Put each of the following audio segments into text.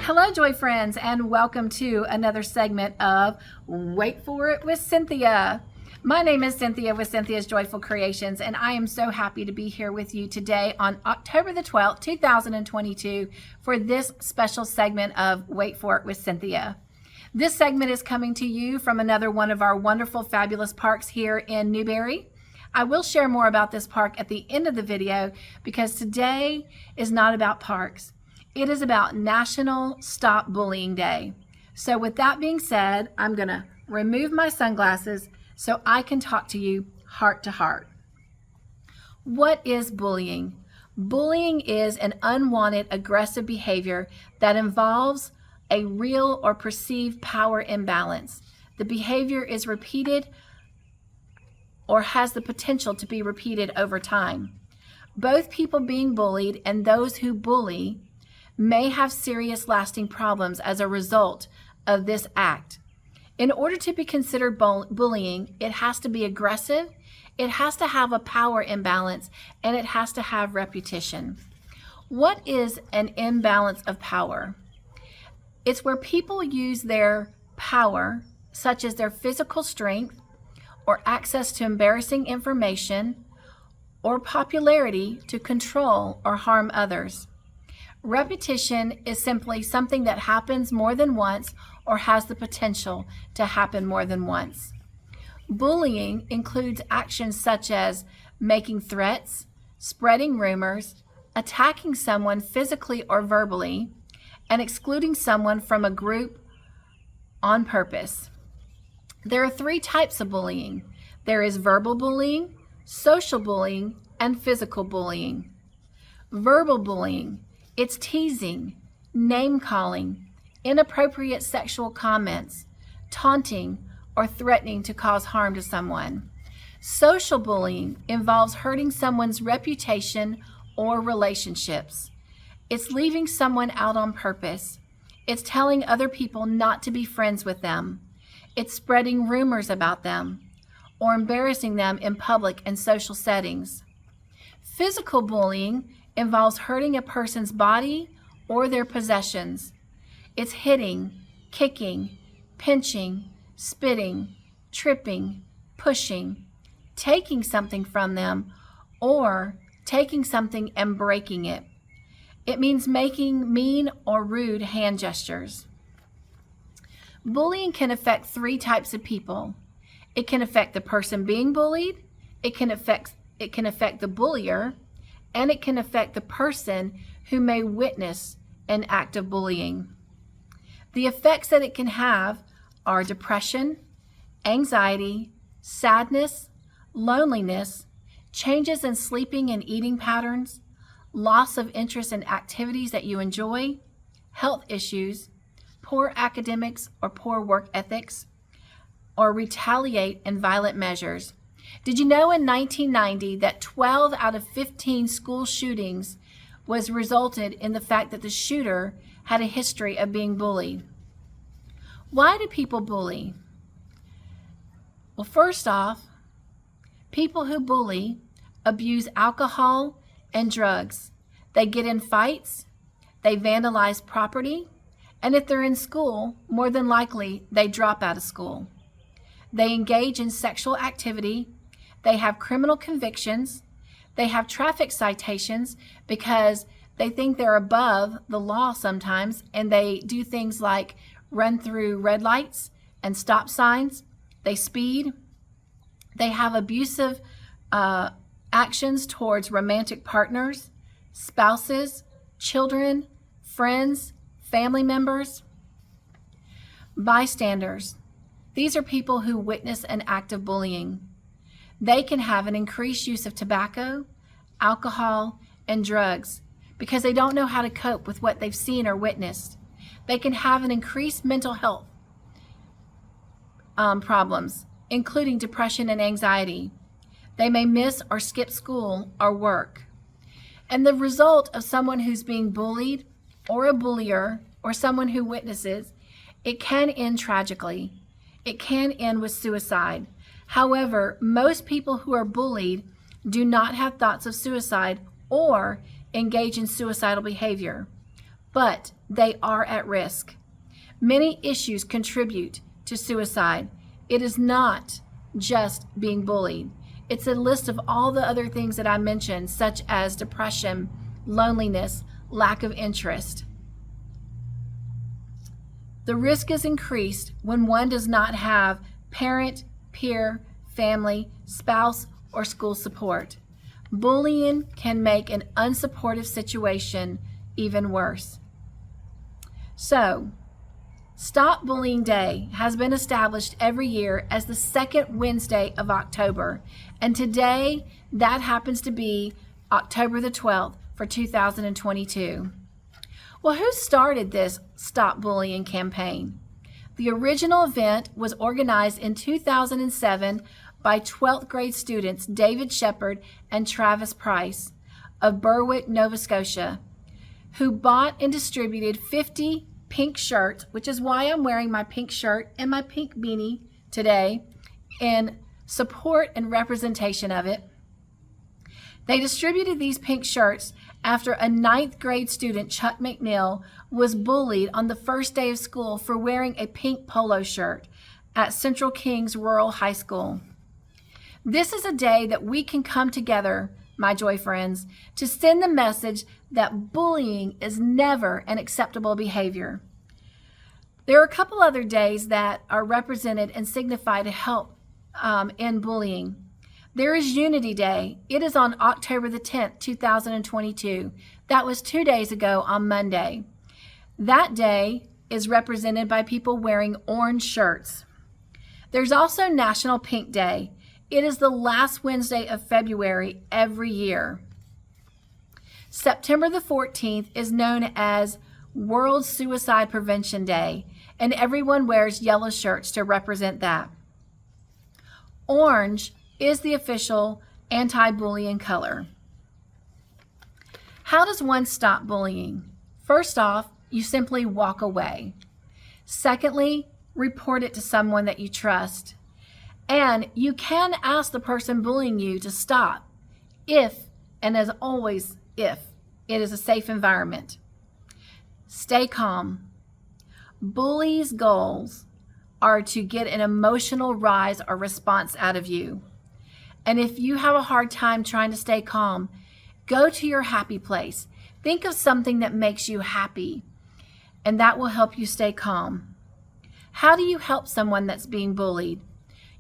Hello, Joy friends, and welcome to another segment of Wait for It with Cynthia. My name is Cynthia with Cynthia's Joyful Creations, and I am so happy to be here with you today on October the 12th, 2022 for this special segment of Wait for It with Cynthia. This segment is coming to you from another one of our wonderful, fabulous parks here in Newberry. I will share more about this park at the end of the video because today is not about parks. It is about National Stop Bullying Day. So with that being said, I'm going to remove my sunglasses so I can talk to you heart to heart. What is bullying? Bullying is an unwanted aggressive behavior that involves a real or perceived power imbalance. The behavior is repeated or has the potential to be repeated over time. Both people being bullied and those who bully may have serious lasting problems as a result of this act. In order to be considered bullying, it has to be aggressive, it has to have a power imbalance, and it has to have repetition. What is an imbalance of power? It's where people use their power, such as their physical strength, or access to embarrassing information, or popularity to control or harm others. Repetition is simply something that happens more than once or has the potential to happen more than once. Bullying includes actions such as making threats, spreading rumors, attacking someone physically or verbally, and excluding someone from a group on purpose. There are three types of bullying. There is verbal bullying, social bullying, and physical bullying. Verbal bullying. It's teasing, name-calling, inappropriate sexual comments, taunting, or threatening to cause harm to someone. Social bullying involves hurting someone's reputation or relationships. It's leaving someone out on purpose. It's telling other people not to be friends with them. It's spreading rumors about them or embarrassing them in public and social settings. Physical bullying involves hurting a person's body or their possessions. It's hitting, kicking, pinching, spitting, tripping, pushing, taking something from them, or taking something and breaking it. It means making mean or rude hand gestures. Bullying can affect three types of people. It can affect the person being bullied, it can affect the bullier, and it can affect the person who may witness an act of bullying. The effects that it can have are depression, anxiety, sadness, loneliness, changes in sleeping and eating patterns, loss of interest in activities that you enjoy, health issues, poor academics or poor work ethics, or retaliate and violent measures. Did you know in 1990 that 12 out of 15 school shootings was resulted in the fact that the shooter had a history of being bullied? Why do people bully? Well, first off, people who bully abuse alcohol and drugs. They get in fights, they vandalize property, and if they're in school, more than likely they drop out of school. They engage in sexual activity. They have criminal convictions. They have traffic citations because they think they're above the law sometimes, and they do things like run through red lights and stop signs. They speed. They have abusive actions towards romantic partners, spouses, children, friends, family members. Bystanders. These are people who witness an act of bullying. They can have an increased use of tobacco, alcohol, and drugs because they don't know how to cope with what they've seen or witnessed. They can have an increased mental health problems, including depression and anxiety. They may miss or skip school or work. And the result of someone who's being bullied or a bullier or someone who witnesses, it can end tragically. It can end with suicide. However, most people who are bullied do not have thoughts of suicide or engage in suicidal behavior. but they are at risk. Many issues contribute to suicide. It is not just being bullied. It's a list of all the other things that I mentioned, such as depression, loneliness, lack of interest. The risk is increased when one does not have parent, peer, family, spouse, or school support. Bullying can make an unsupportive situation even worse. So, Stop Bullying Day has been established every year as the second Wednesday of October, and today that happens to be October the 12th for 2022. Well, who started this Stop Bullying campaign? The original event was organized in 2007 by 12th grade students David Shepard and Travis Price of Berwick, Nova Scotia, who bought and distributed 50 pink shirts, which is why I'm wearing my pink shirt and my pink beanie today in support and representation of it. They distributed these pink shirts after a 9th grade student, Chuck McNeil, was bullied on the first day of school for wearing a pink polo shirt at Central Kings Rural High School. This is a day that we can come together, my joy friends, to send the message that bullying is never an acceptable behavior. There are a couple other days that are represented and signify to help in bullying. There is Unity Day. It is on October the 10th, 2022. That was 2 days ago on Monday. That day is represented by people wearing orange shirts. There's also National Pink Day. It is the last Wednesday of February every year. September the 14th is known as World Suicide Prevention Day, and everyone wears yellow shirts to represent that. Orange is the official anti-bullying color. How does one stop bullying? First off, you simply walk away. Secondly, report it to someone that you trust. And you can ask the person bullying you to stop if, and as always, if it is a safe environment. Stay calm. Bullies' goals are to get an emotional rise or response out of you. And if you have a hard time trying to stay calm, go to your happy place. Think of something that makes you happy, and that will help you stay calm. How do you help someone that's being bullied?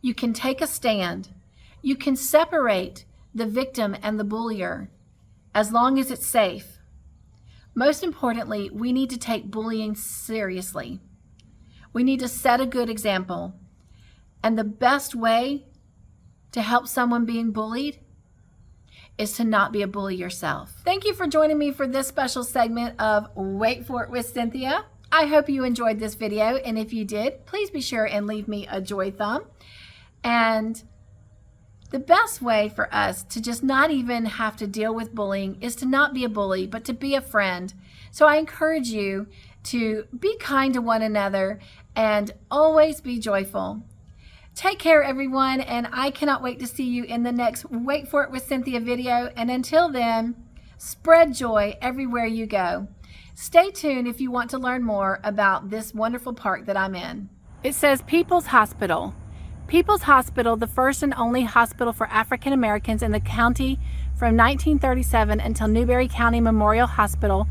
You can take a stand. You can separate the victim and the bullier as long as it's safe. Most importantly, we need to take bullying seriously. We need to set a good example. And the best way to help someone being bullied is to not be a bully yourself. Thank you for joining me for this special segment of Wait For It with Cynthia. I hope you enjoyed this video, and if you did, please be sure and leave me a joy thumb. And the best way for us to just not even have to deal with bullying is to not be a bully, but to be a friend. So I encourage you to be kind to one another and always be joyful. Take care, everyone, and I cannot wait to see you in the next Wait For It with Cynthia video. And until then, spread joy everywhere you go. Stay tuned if you want to learn more about this wonderful park that I'm in. It says People's Hospital. People's Hospital, the first and only hospital for African Americans in the county from 1937 until Newberry County Memorial Hospital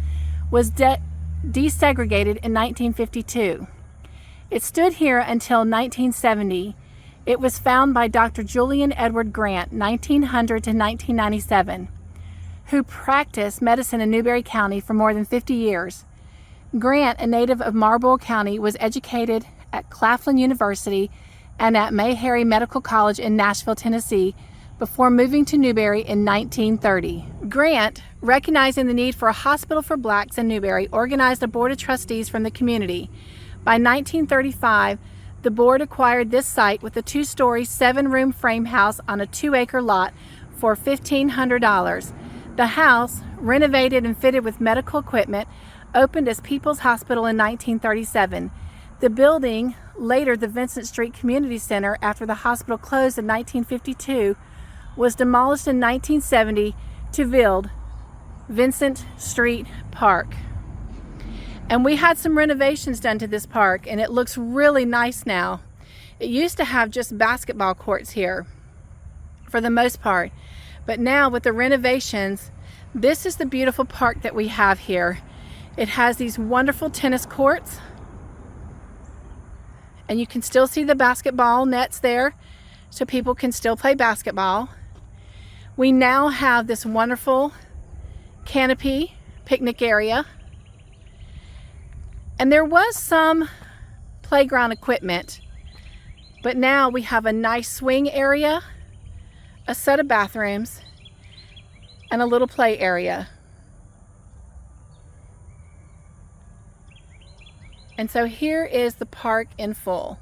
was desegregated in 1952. It stood here until 1970. It was founded by Dr. Julian Edward Grant, 1900 to 1997, who practiced medicine in Newberry County for more than 50 years. Grant, a native of Marlborough County, was educated at Claflin University and at Meharry Medical College in Nashville, Tennessee, before moving to Newberry in 1930. Grant, recognizing the need for a hospital for blacks in Newberry, organized a board of trustees from the community. By 1935, the board acquired this site with a 2-story, 7-room frame house on a 2-acre lot for $1,500. The house, renovated and fitted with medical equipment, opened as People's Hospital in 1937. The building, later the Vincent Street Community Center after the hospital closed in 1952, was demolished in 1970 to build Vincent Street Park. And we had some renovations done to this park, and it looks really nice now. It used to have just basketball courts here for the most part, but now with the renovations, this is the beautiful park that we have here. It has these wonderful tennis courts, and you can still see the basketball nets there, so people can still play basketball. We now have this wonderful canopy picnic area, and there was some playground equipment, but now we have a nice swing area, a set of bathrooms, and a little play area. And so here is the park in full.